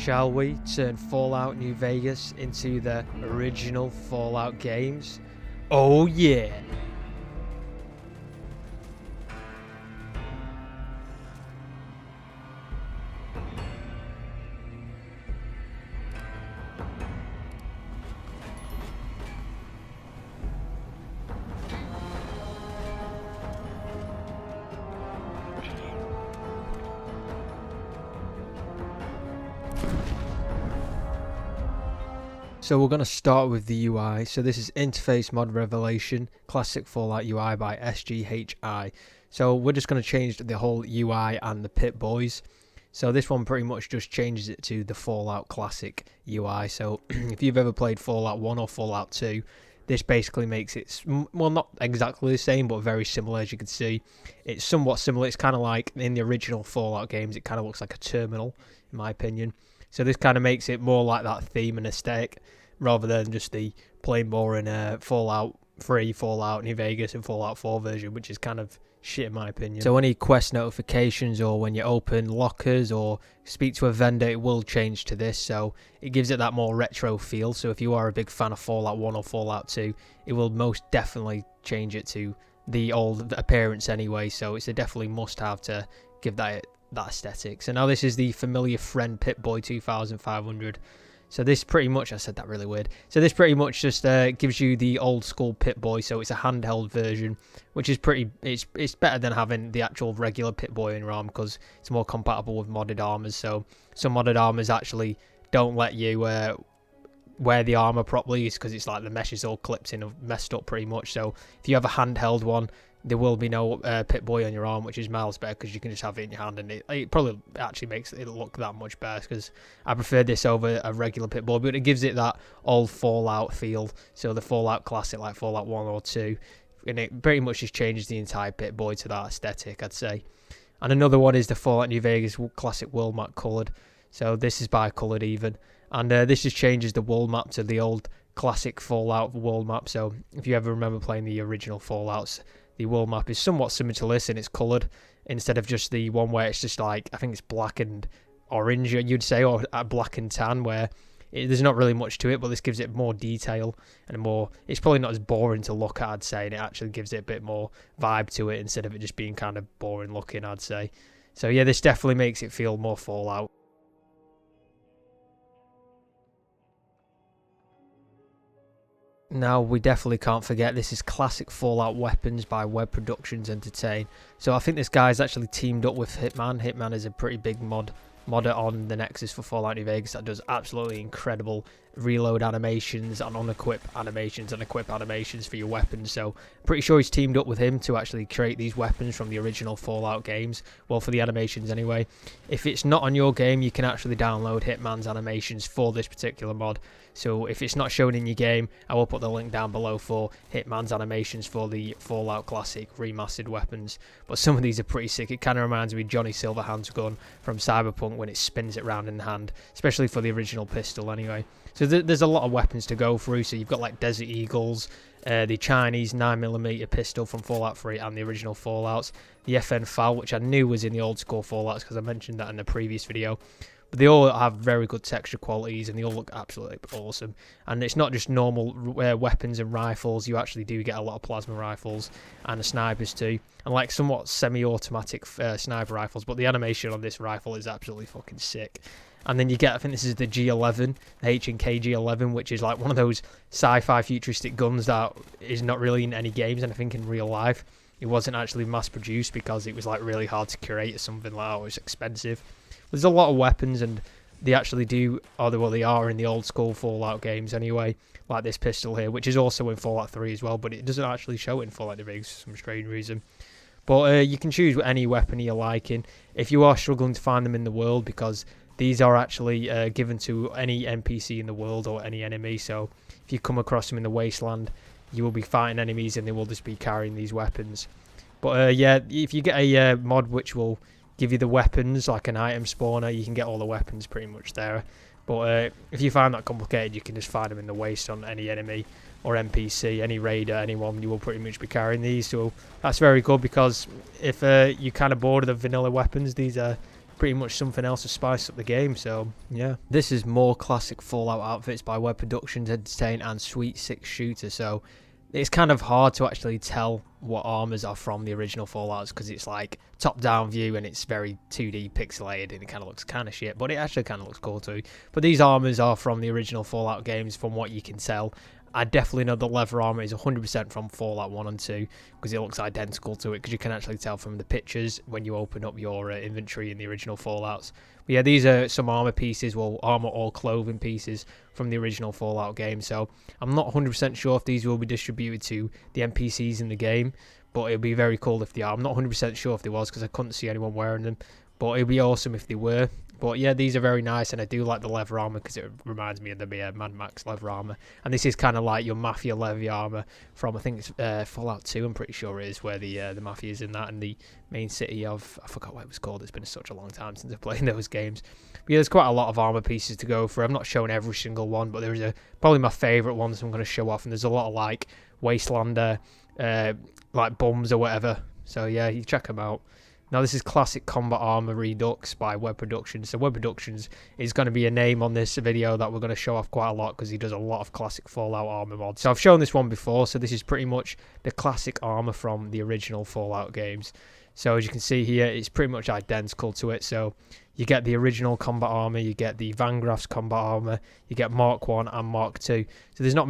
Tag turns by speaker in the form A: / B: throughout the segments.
A: Shall we turn Fallout New Vegas into the original Fallout games? Oh yeah! So we're going to start with the UI. So this is Interface Mod Revelation, Classic Fallout UI by SGHI. So we're just going to change the whole UI and the PIPBOYs. So this one pretty much just changes it to the Fallout Classic UI. So if you've ever played Fallout 1 or Fallout 2, this basically makes it, well, not exactly the same, but very similar. As you can see, it's somewhat similar. It's kind of like in the original Fallout games, it kind of looks like a terminal, in my opinion. So this kind of makes it more like that theme and aesthetic, rather than just the plain boring Fallout 3, Fallout New Vegas and Fallout 4 version, which is kind of shit in my opinion. So any quest notifications or when you open lockers or speak to a vendor, it will change to this, so it gives it that more retro feel. So if you are a big fan of Fallout 1 or Fallout 2, it will most definitely change it to the old appearance anyway, so it's a definitely must have to give that aesthetic. So now this is the familiar friend PIPBOY 2500. So this pretty much, I said that really weird. So this pretty much just gives you the old school PIPBOY. So it's a handheld version, which is pretty. It's better than having the actual regular PIPBOY in your arm because it's more compatible with modded armors. So some modded armors actually don't let you wear the armor properly, because it's like the mesh is all clipped in and messed up pretty much. So if you have a handheld one, there will be no PIPBOY on your arm, which is miles better because you can just have it in your hand, and it probably actually makes it look that much better, because I prefer this over a regular PIPBOY, but it gives it that old Fallout feel, so the Fallout Classic like Fallout 1 or 2, and it pretty much just changes the entire PIPBOY to that aesthetic, I'd say. And another one is the Fallout New Vegas Classic World Map coloured, so this is bi-coloured even, and this just changes the world map to the old classic Fallout world map. So if you ever remember playing the original Fallouts, the world map is somewhat similar to this, and it's coloured instead of just the one where it's just like, I think it's black and orange, you'd say, or black and tan, where there's not really much to it, but this gives it more detail and more, it's probably not as boring to look at, I'd say, and it actually gives it a bit more vibe to it instead of it just being kind of boring looking, I'd say. So yeah, this definitely makes it feel more Fallout. Now, we definitely can't forget, this is Classic Fallout Weapons by Web Productions Entertain. So I think this guy's actually teamed up with Hitman. Hitman is a pretty big modder on the Nexus for Fallout New Vegas that does absolutely incredible reload animations and unequip animations and equip animations for your weapons. So pretty sure he's teamed up with him to actually create these weapons from the original Fallout games, well, for the animations anyway. If it's not on your game, you can actually download Hitman's animations for this particular mod. So if it's not shown in your game, I will put the link down below for Hitman's animations for the Fallout Classic remastered weapons. But some of these are pretty sick. It kind of reminds me of Johnny Silverhand's gun from Cyberpunk when it spins it round in the hand, especially for the original pistol anyway. So there's a lot of weapons to go through. So you've got like Desert Eagles, the Chinese 9mm pistol from Fallout 3 and the original Fallouts, the FN FAL, which I knew was in the old school Fallouts because I mentioned that in the previous video. But they all have very good texture qualities and they all look absolutely awesome. And it's not just normal weapons and rifles, you actually do get a lot of plasma rifles and the snipers too. And like somewhat semi-automatic sniper rifles, but the animation on this rifle is absolutely fucking sick. And then you get, I think this is the G11, the H&K G11, which is like one of those sci-fi futuristic guns that is not really in any games, and I think in real life it wasn't actually mass produced because it was like really hard to create or something like that, it was expensive. There's a lot of weapons, and they actually do, well, they are in the old school Fallout games anyway, like this pistol here, which is also in Fallout 3 as well, but it doesn't actually show it in Fallout New Vegas for some strange reason. But you can choose any weapon you're liking if you are struggling to find them in the world, because these are actually given to any NPC in the world or any enemy. So if you come across them in the wasteland, you will be fighting enemies and they will just be carrying these weapons. But yeah, if you get a mod which will give you the weapons, like an item spawner, you can get all the weapons pretty much there. But if you find that complicated, you can just find them in the waste on any enemy or NPC, any raider, anyone, you will pretty much be carrying these. So that's very good, because if you're kind of bored of the vanilla weapons, these are pretty much something else to spice up the game. So yeah, this is more classic Fallout outfits by Web Productions, Entertain and Sweet 6 Shooter. So it's kind of hard to actually tell what armors are from the original Fallouts because it's like top-down view and it's very 2D pixelated and it kind of looks kind of shit, but it actually kind of looks cool too. But these armors are from the original Fallout games from what you can tell. I definitely know the leather armor is 100% from Fallout 1 and 2 because it looks identical to it, because you can actually tell from the pictures when you open up your inventory in the original Fallouts. But yeah, these are some armor pieces, well, armor or clothing pieces from the original Fallout game. So I'm not 100% sure if these will be distributed to the NPCs in the game, but it'd be very cool if they are. I'm not 100% sure if they was because I couldn't see anyone wearing them, but it'd be awesome if they were. But yeah, these are very nice, and I do like the leather armor because it reminds me of the Mad Max leather armor. And this is kind of like your Mafia leather armor from, I think it's Fallout 2, I'm pretty sure it is, where the Mafia is in that, and the main city of, I forgot what it was called, it's been such a long time since I've played those games. But yeah, there's quite a lot of armor pieces to go for. I'm not showing every single one, but there's probably my favourite ones I'm going to show off, and there's a lot of like Wastelander, like bums or whatever. So yeah, you check them out. Now this is Classic Combat Armor Redux by Web Productions. So Web Productions is going to be a name on this video that we're going to show off quite a lot because he does a lot of classic Fallout armor mods. So I've shown this one before, so this is pretty much the classic armor from the original Fallout games. So as you can see here, it's pretty much identical to it. So you get the original combat armor, you get the Van Graff's combat armor, you get Mark 1 and Mark 2. So there's not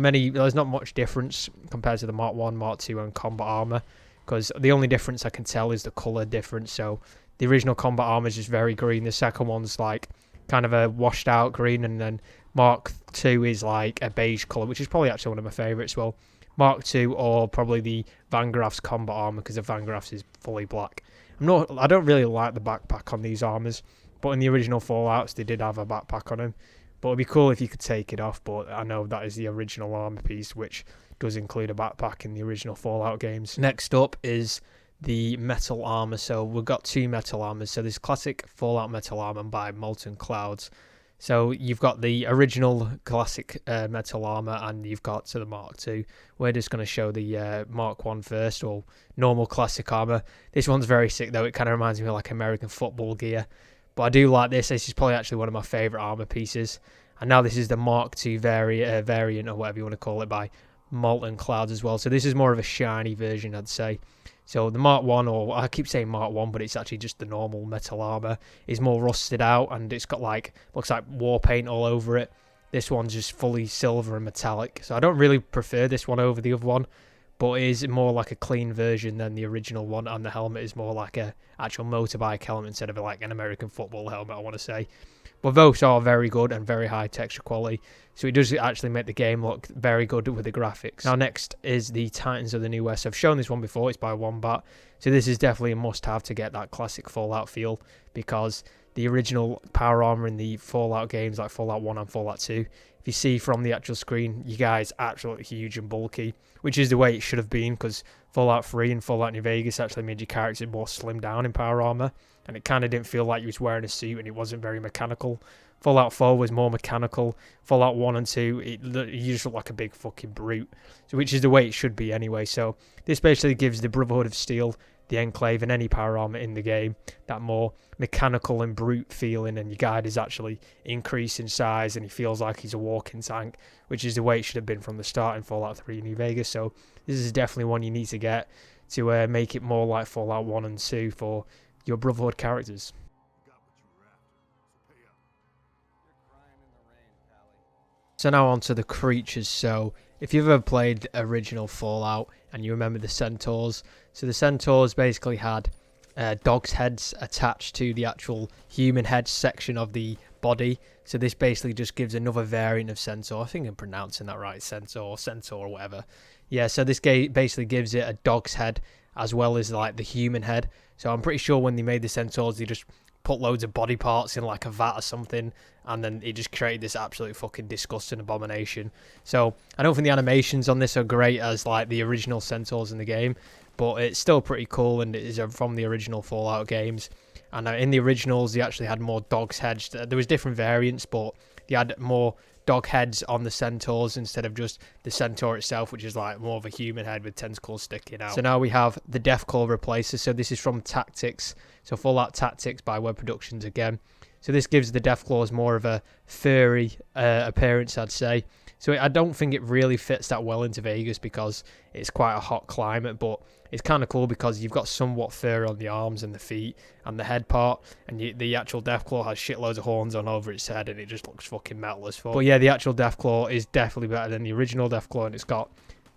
A: much difference compared to the Mark 1, Mark 2 and combat armor, because the only difference I can tell is the colour difference. So the original combat armor is just very green. The second one's like kind of a washed out green, and then Mark 2 is like a beige colour, which is probably actually one of my favourites. Well, Mark 2 or probably the Van Graff's combat armor, because the Van Graff's is fully black. I don't really like the backpack on these armors, but in the original Fallouts they did have a backpack on them. But it'd be cool if you could take it off, but I know that is the original armor piece, which does include a backpack in the original Fallout games. Next up is the metal armor. So we've got two metal armors. So there's classic Fallout metal armor by Molten Clouds. So you've got the original classic metal armor, and you've got the Mark 2. We're just going to show the Mark 1 first, or normal classic armor. This one's very sick though. It kind of reminds me of like American football gear. But I do like this. This is probably actually one of my favourite armor pieces. And now this is the Mark 2 variant, or whatever you want to call it, by Molten Clouds as well. So this is more of a shiny version, I'd say. So the Mark 1, or I keep saying Mark 1, but it's actually just the normal metal armor, is more rusted out, and it's got looks like war paint all over it. This one's just fully silver and metallic. So I don't really prefer this one over the other one, but it is more like a clean version than the original one, and the helmet is more like a actual motorbike helmet instead of like an American football helmet, I want to say. But those are very good and very high texture quality, so it does actually make the game look very good with the graphics. Now next is the Titans of the New West. I've shown this one before, it's by Wombat. So this is definitely a must-have to get that classic Fallout feel, because the original power armor in the Fallout games, like Fallout 1 and Fallout 2, if you see from the actual screen, you guys absolutely huge and bulky, which is the way it should have been, because Fallout 3 and Fallout New Vegas actually made your character more slimmed down in power armor, and it kind of didn't feel like you was wearing a suit, and it wasn't very mechanical. Fallout 4 was more mechanical. Fallout 1 and 2, you just look like a big fucking brute, so which is the way it should be anyway. So this basically gives the Brotherhood of Steel, the Enclave, and any power armor in the game that more mechanical and brute feeling, and your guide is actually increased in size, and he feels like he's a walking tank, which is the way it should have been from the start in Fallout 3 New Vegas. So this is definitely one you need to get to make it more like Fallout 1 and 2 for your Brotherhood characters. So now on to the creatures. So if you've ever played original Fallout and you remember the centaurs, so the centaurs basically had dogs' heads attached to the actual human head section of the body. So this basically just gives another variant of centaur. I think I'm pronouncing that right, centaur or whatever. Yeah, so this basically gives it a dog's head as well as like the human head. So I'm pretty sure when they made the centaurs, they just put loads of body parts in like a vat or something, and then it just created this absolute fucking disgusting abomination. So I don't think the animations on this are great as like the original centaurs in the game, but it's still pretty cool, and it is from the original Fallout games. And in the originals, they actually had more dogs' heads. There was different variants, but they had more dog heads on the centaurs instead of just the centaur itself, which is like more of a human head with tentacles sticking out. So now we have the deathclaw replacer. So this is from Tactics. So Fallout Tactics by Web Productions again. So this gives the deathclaws more of a furry appearance, I'd say. So I don't think it really fits that well into Vegas because it's quite a hot climate, but it's kind of cool because you've got somewhat fur on the arms and the feet and the head part, and the actual deathclaw has shitloads of horns on over its head, and it just looks fucking metal as fuck. But yeah, the actual deathclaw is definitely better than the original deathclaw, and it's got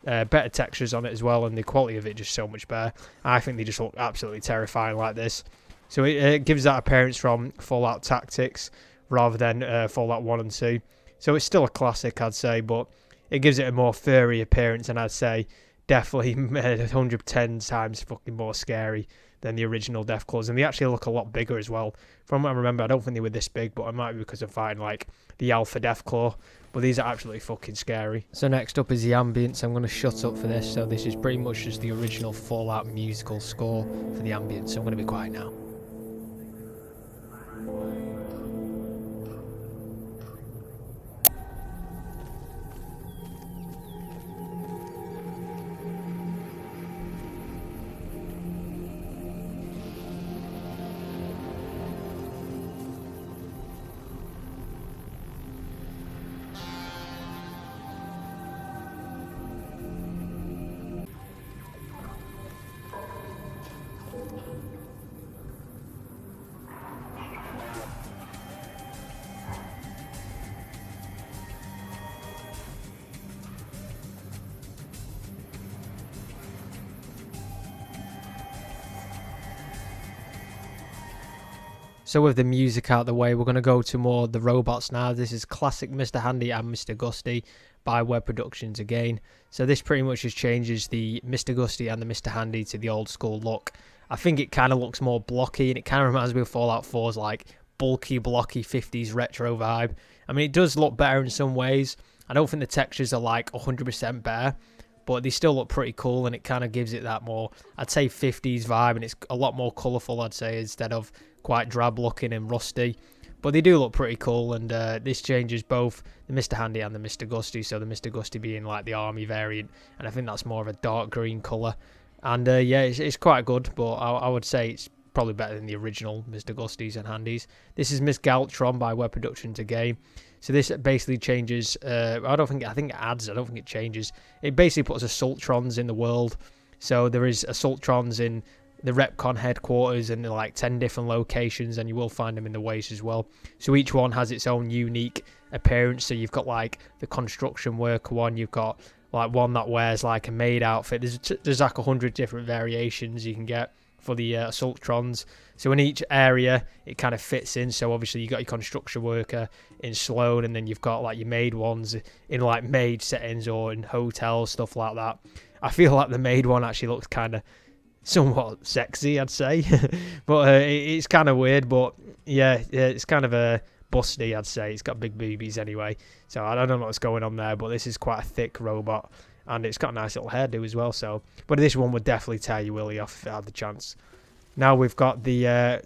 A: better textures on it as well, and the quality of it just so much better. I think they just look absolutely terrifying like this. So it gives that appearance from Fallout Tactics rather than Fallout 1 and 2. So it's still a classic, I'd say, but it gives it a more furry appearance, and I'd say definitely 110 times fucking more scary than the original deathclaws. And they actually look a lot bigger as well. From what I remember, I don't think they were this big, but it might be because I'm fighting like the alpha deathclaw. But these are absolutely fucking scary. So next up is the ambience. I'm going to shut up for this. So this is pretty much just the original Fallout musical score for the ambience. So I'm going to be quiet now. So with the music out the way, we're going to go to more the robots now. This is classic Mr. Handy and Mr. Gusty by Web Productions again. So this pretty much just changes the Mr. Gusty and the Mr. Handy to the old school look. I think it kind of looks more blocky, and it kind of reminds me of Fallout 4's like bulky, blocky 50s retro vibe. I mean, it does look better in some ways. I don't think the textures are like 100% better, but they still look pretty cool, and it kind of gives it that more, I'd say, 50s vibe, and it's a lot more colourful, I'd say, instead of quite drab looking and rusty. But they do look pretty cool, and this changes both the Mr. Handy and the Mr. Gusty. So the Mr. Gusty being like the army variant, and I think that's more of a dark green colour. And yeah, it's quite good, but I would say it's probably better than the original Mr. Gusties and Handies. This is Miss Galtron by Web Productions again. So this basically changes, I think it adds, I don't think it changes. It basically puts Assaultrons in the world. So there is Assaultrons in the Repcon headquarters and like 10 different locations, and you will find them in the waste as well. So each one has its own unique appearance. So you've got like the construction worker one, you've got like one that wears like a maid outfit. There's like 100 different variations you can get for the Assaultrons. So in each area it kind of fits in. So obviously you got your construction worker in Sloan, and then you've got like your maid ones in like maid settings or in hotels, stuff like that. I feel like the maid one actually looks kind of somewhat sexy, I'd say. But it's kind of weird, but yeah, it's kind of a busty, I'd say. It's got big boobies anyway, so I don't know what's going on there, but this is quite a thick robot, and it's got a nice little hairdo as well. So, but this one would definitely tear your willy off if it had the chance. Now we've got the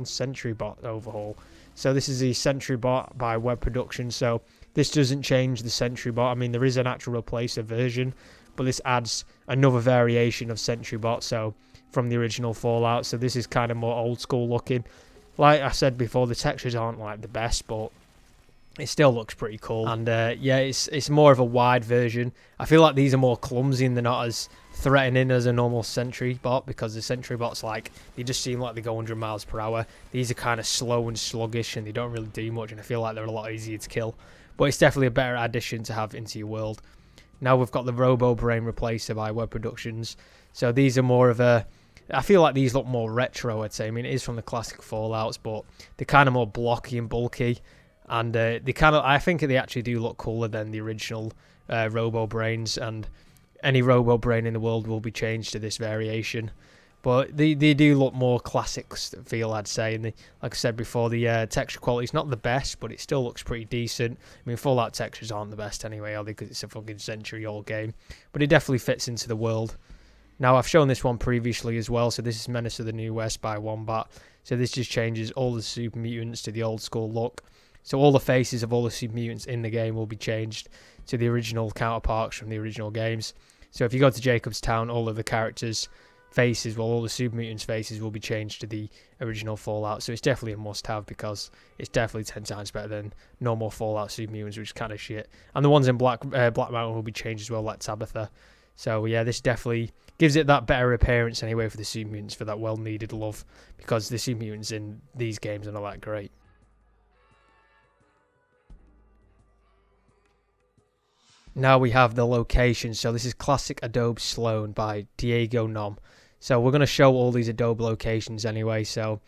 A: Sentry bot overhaul. So this is the Sentry bot by Web Productions. So this doesn't change the Sentry bot. I mean, there is an actual replacer version, but this adds another variation of Sentry bot, so from the original Fallout. So this is kind of more old school looking. Like I said before, the textures aren't like the best, but it still looks pretty cool. And yeah, it's more of a wide version. I feel like these are more clumsy and they're not as threatening as a normal Sentry bot, because the Sentry bots, like, they just seem like they go 100 miles per hour. These are kind of slow and sluggish, and they don't really do much, and I feel like they're a lot easier to kill. But it's definitely a better addition to have into your world. Now we've got the Robo Brain Replacer by Web Productions. So these are more of a, I feel like these look more retro, I'd say. I mean, it is from the classic Fallouts, but they're kind of more blocky and bulky. And they kind of, I think they actually do look cooler than the original Robo Brains. And any Robo Brain in the world will be changed to this variation. But they do look more classic feel, I'd say. And like I said before, the texture quality is not the best, but it still looks pretty decent. I mean, Fallout textures aren't the best anyway, are they? Because it's a fucking century-old game. But it definitely fits into the world. Now, I've shown this one previously as well. So this is Menace of the New West by Wombat. So this just changes all the super mutants to the old school look. So all the faces of all the Submutants in the game will be changed to the original counterparts from the original games. So if you go to Jacob's Town, all of the characters' faces, well, all the Submutants' faces will be changed to the original Fallout. So it's definitely a must-have because it's definitely 10 times better than normal Fallout Submutants, which is kind of shit. And the ones in Black Mountain will be changed as well, like Tabitha. So yeah, this definitely gives it that better appearance anyway for the Submutants, for that well-needed love, because the Submutants in these games are not that great. Now we have the location. So this is classic Adobe Sloan by Diego Nom. So we're going to show all these Adobe locations anyway. So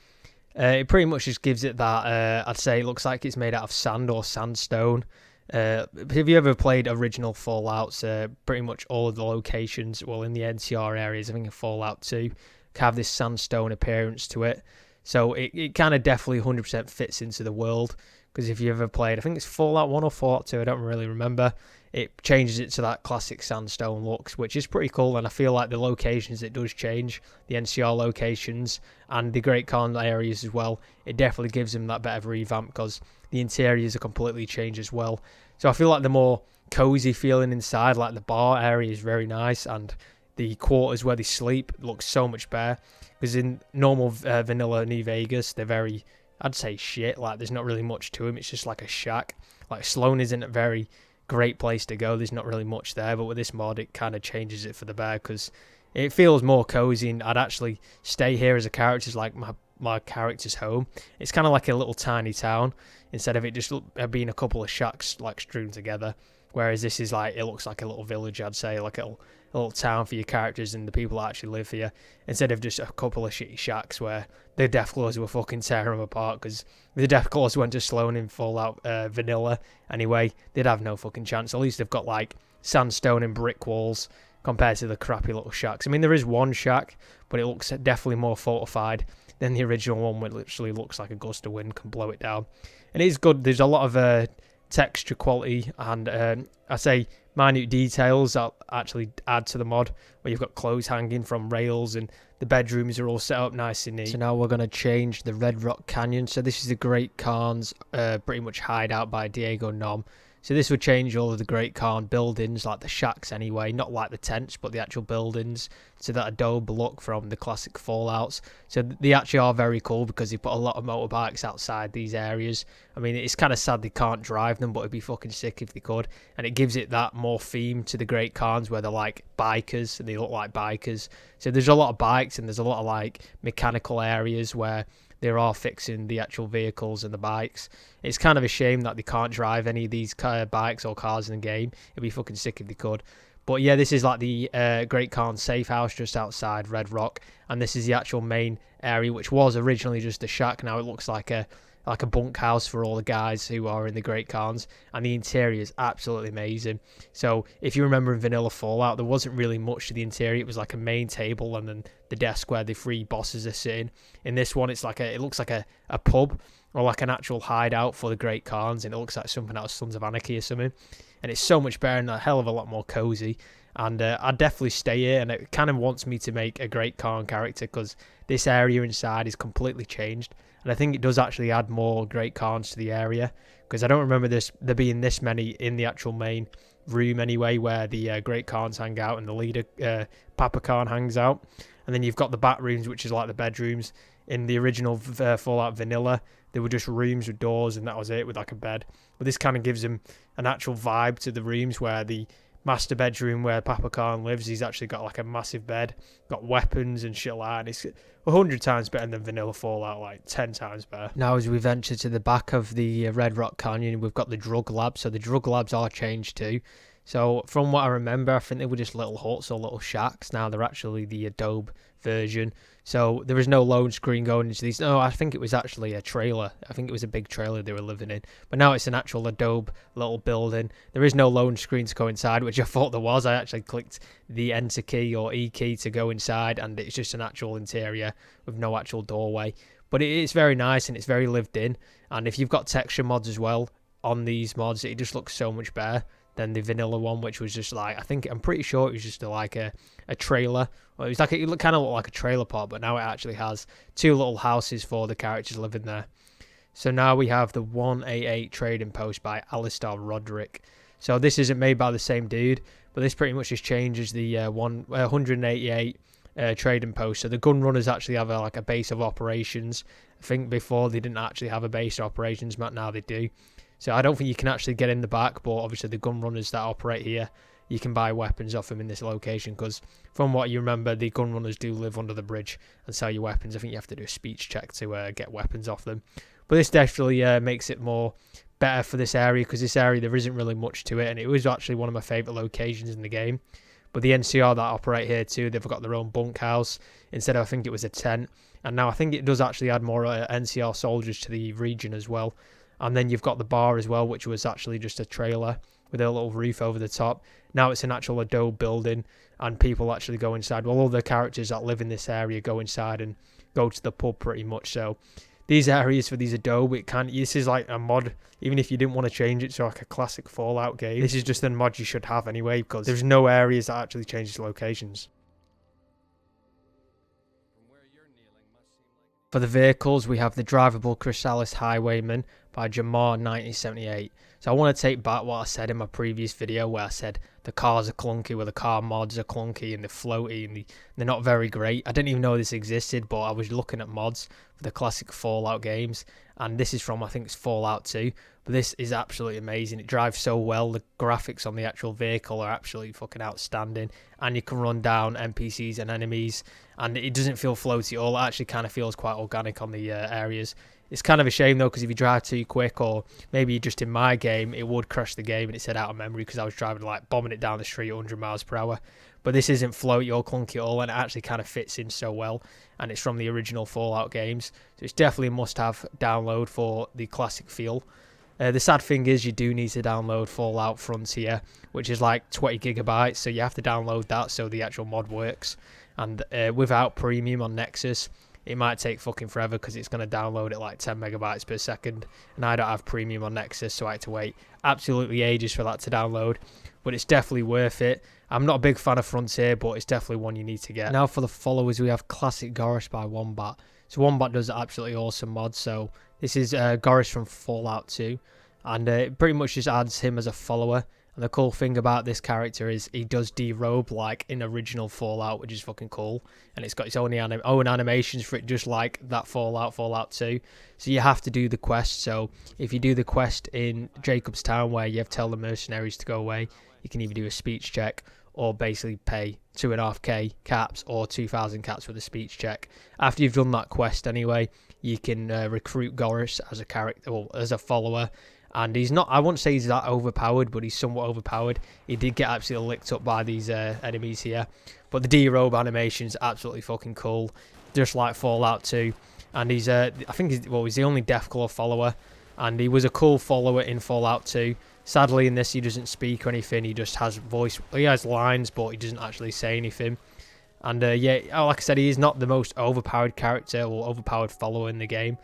A: it pretty much just gives it that, I'd say it looks like it's made out of sand or sandstone. Have you ever played original Fallouts? Pretty much all of the locations, well, in the NCR areas, I think in Fallout 2, have this sandstone appearance to it. So it kind of definitely 100% fits into the world. Because if you ever played, I think it's Fallout 1 or Fallout 2, I don't really remember, it changes it to that classic sandstone looks, which is pretty cool. And I feel like the locations it does change, the NCR locations and the Great Khan areas as well, it definitely gives them that better revamp because the interiors are completely changed as well. So I feel like the more cozy feeling inside, like the bar area is very nice, and the quarters where they sleep looks so much better. Because in normal vanilla New Vegas, they're very, I'd say, shit. Like, there's not really much to them. It's just like a shack. Like, Sloan isn't a very great place to go. There's not really much there. But with this mod, it kind of changes it for the better because it feels more cozy. And I'd actually stay here as a character. It's like my character's home. It's kind of like a little tiny town instead of it just being a couple of shacks, like, strewn together. Whereas this is like, it looks like a little village, I'd say, like a little town for your characters and the people that actually live here, instead of just a couple of shitty shacks where the deathclaws were fucking tearing them apart, because the deathclaws went to Sloan in Fallout Vanilla anyway, they'd have no fucking chance. At least they've got like sandstone and brick walls compared to the crappy little shacks. I mean, there is one shack, but it looks definitely more fortified than the original one, where it literally looks like a gust of wind can blow it down. And it is good. There's a lot of texture quality and I say minute details that actually add to the mod, where you've got clothes hanging from rails and the bedrooms are all set up nice and neat. So now we're going to change the Red Rock Canyon. So this is the Great Khan's pretty much hideout by Diego Nom. So this would change all of the Great Khan buildings, like the shacks anyway, not like the tents, but the actual buildings, to that Adobe look from the classic Fallouts. So they actually are very cool because they put a lot of motorbikes outside these areas. I mean, it's kind of sad they can't drive them, but it'd be fucking sick if they could. And it gives it that more theme to the Great Khans, where they're like bikers, and they look like bikers. So there's a lot of bikes, and there's a lot of like mechanical areas where they're all fixing the actual vehicles and the bikes. It's kind of a shame that they can't drive any of these bikes or cars in the game. It'd be fucking sick if they could. But yeah, this is like the Great Khan safe house just outside Red Rock. And this is the actual main area, which was originally just a shack. Now it looks like a bunkhouse for all the guys who are in the Great Khans, and the interior is absolutely amazing. So if you remember in Vanilla Fallout, there wasn't really much to the interior. It was like a main table and then the desk where the three bosses are sitting. In this one, it looks like a pub or like an actual hideout for the Great Khans, and it looks like something out of Sons of Anarchy or something. And it's so much better and a hell of a lot more cozy. And I'd definitely stay here, and it kind of wants me to make a Great Khan character because this area inside is completely changed. And I think it does actually add more Great Khans to the area, because I don't remember there being this many in the actual main room anyway, where the Great Khans hang out and the leader, Papa Khan, hangs out. And then you've got the back rooms, which is like the bedrooms. In the original Fallout Vanilla, there were just rooms with doors, and that was it, with like a bed. But this kind of gives them an actual vibe to the rooms, where the master bedroom where Papa Khan lives, he's actually got like a massive bed, got weapons and shit like that, and it's 100 times better than Vanilla Fallout, like 10 times better. Now as we venture to the back of the Red Rock Canyon, we've got the drug lab. So the drug labs are changed too. So from what I remember, I think they were just little huts or little shacks. Now they're actually the Adobe version. So there is no loan screen going into these. No, I think it was actually a trailer. I think it was a big trailer they were living in. But now it's an actual Adobe little building. There is no loan screen to go inside, which I thought there was. I actually clicked the enter key or E key to go inside, and it's just an actual interior with no actual doorway. But it is very nice, and it's very lived in. And if you've got texture mods as well on these mods, it just looks so much better than the vanilla one, which was just like, I'm pretty sure it was just like a trailer. Well, it was like, it kind of looked like a trailer park, but now it actually has two little houses for the characters living there. So now we have the 188 trading post by Alistair Roderick. So this isn't made by the same dude, but this pretty much just changes the 188 trading post. So the gun runners actually have like a base of operations. I think before they didn't actually have a base of operations, but now they do. So I don't think you can actually get in the back, but obviously the gun runners that operate here, you can buy weapons off them in this location, because from what you remember, the gun runners do live under the bridge and sell you weapons. I think you have to do a speech check to get weapons off them. But this definitely makes it more better for this area, because this area there isn't really much to it, and it was actually one of my favourite locations in the game. But the NCR that operate here too, they've got their own bunkhouse instead of, I think it was a tent. And now I think it does actually add more NCR soldiers to the region as well. And then you've got the bar as well, which was actually just a trailer with a little roof over the top. Now it's an actual Adobe building, and people actually go inside. Well, all the characters that live in this area go inside and go to the pub pretty much. So these areas for these Adobe, this is like a mod. Even if you didn't want to change it to like a classic Fallout game, this is just a mod you should have anyway, because there's no areas that actually changes locations. For the vehicles, we have the drivable Chrysalis Highwayman by Jamar 1978. So I want to take back what I said in my previous video, where I said the cars are clunky, where the car mods are clunky and they're floaty and they're not very great. I didn't even know this existed, but I was looking at mods for the classic Fallout games, and this is from, I think it's Fallout 2. But this is absolutely amazing. It drives so well. The graphics on the actual vehicle are absolutely fucking outstanding, and you can run down NPCs and enemies, and it doesn't feel floaty at all. It actually kind of feels quite organic on the areas. It's kind of a shame though, because if you drive too quick, or maybe just in my game, it would crash the game and it said out of memory, because I was driving like bombing it down the street at 100 miles per hour. But this isn't floaty or clunky at all, and it actually kind of fits in so well, and it's from the original Fallout games. So it's definitely a must-have download for the classic feel. The sad thing is you do need to download Fallout Frontier, which is like 20 gigabytes, so you have to download that so the actual mod works. And without premium on Nexus, it might take fucking forever, because it's going to download at like 10 megabytes per second, and I don't have premium on Nexus, so I had to wait absolutely ages for that to download. But it's definitely worth it. I'm not a big fan of Frontier, but it's definitely one you need to get. Now for the followers, we have Classic Goris by Wombat. So Wombat does absolutely awesome mods. So this is Goris from Fallout 2, and it pretty much just adds him as a follower. And the cool thing about this character is he does derobe like in original Fallout, which is fucking cool. And it's got its own animations for it, just like that Fallout 2. So you have to do the quest. So if you do the quest in Jacobstown, where you have to tell the mercenaries to go away, you can either do a speech check or basically pay 2.5k caps or 2,000 caps with a speech check. After you've done that quest anyway, you can recruit Goris as a character, or as a follower. And he's not, I wouldn't say he's that overpowered, but he's somewhat overpowered. He did get absolutely licked up by these enemies here. But the derobe animation is absolutely fucking cool, just like Fallout 2. And he's, I think he's the only deathclaw follower. And he was a cool follower in Fallout 2. Sadly, in this, he doesn't speak or anything. He just has voice, he has lines, but he doesn't actually say anything. And yeah, like I said, he is not the most overpowered character or overpowered follower in the game.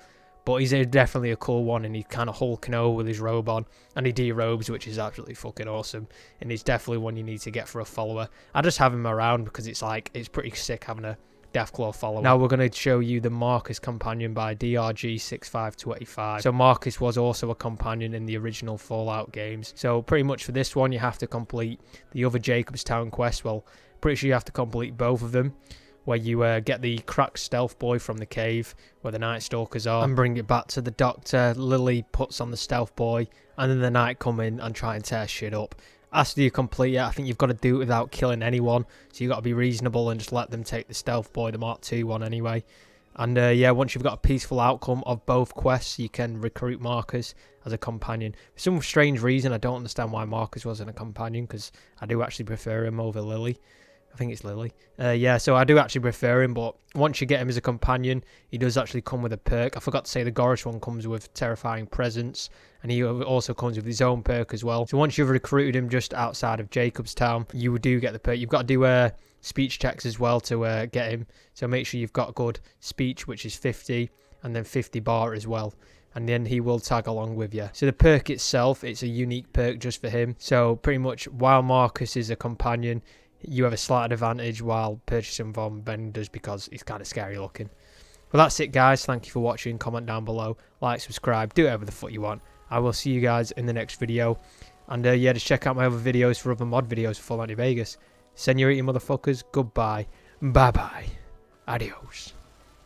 A: But he's definitely a cool one, and he's kind of hulking over with his robe on, and he derobes, which is absolutely fucking awesome. And he's definitely one you need to get for a follower. I just have him around because it's like, it's pretty sick having a deathclaw follower. Now we're going to show you the Marcus companion by DRG6525. So Marcus was also a companion in the original Fallout games. So pretty much for this one, you have to complete the other Jacobstown quest. Well, pretty sure you have to complete both of them, where you get the cracked stealth boy from the cave where the Night Stalkers are and bring it back to the doctor. Lily puts on the stealth boy, and then the Night come in and try and tear shit up. After you complete it, I think you've got to do it without killing anyone, so you've got to be reasonable and just let them take the stealth boy, the Mark II one anyway. And yeah, once you've got a peaceful outcome of both quests, you can recruit Marcus as a companion. For some strange reason, I don't understand why Marcus wasn't a companion, because I do actually prefer him over Lily. I think it's Lily. Yeah, so I do actually prefer him, but once you get him as a companion, he does actually come with a perk. I forgot to say the Goris one comes with Terrifying Presence, and he also comes with his own perk as well. So once you've recruited him just outside of Jacobstown, you do get the perk. You've got to do speech checks as well to get him. So make sure you've got good speech, which is 50, and then 50 bar as well. And then he will tag along with you. So the perk itself, it's a unique perk just for him. So pretty much while Marcus is a companion, you have a slight advantage while purchasing from vendors, because he's kind of scary looking. Well, that's it, guys. Thank you for watching. Comment down below, like, subscribe, do whatever the fuck you want. I will see you guys in the next video. And yeah, just check out my other videos for other mod videos for Fallout New Vegas. Senorita motherfuckers, goodbye. Bye bye. Adios.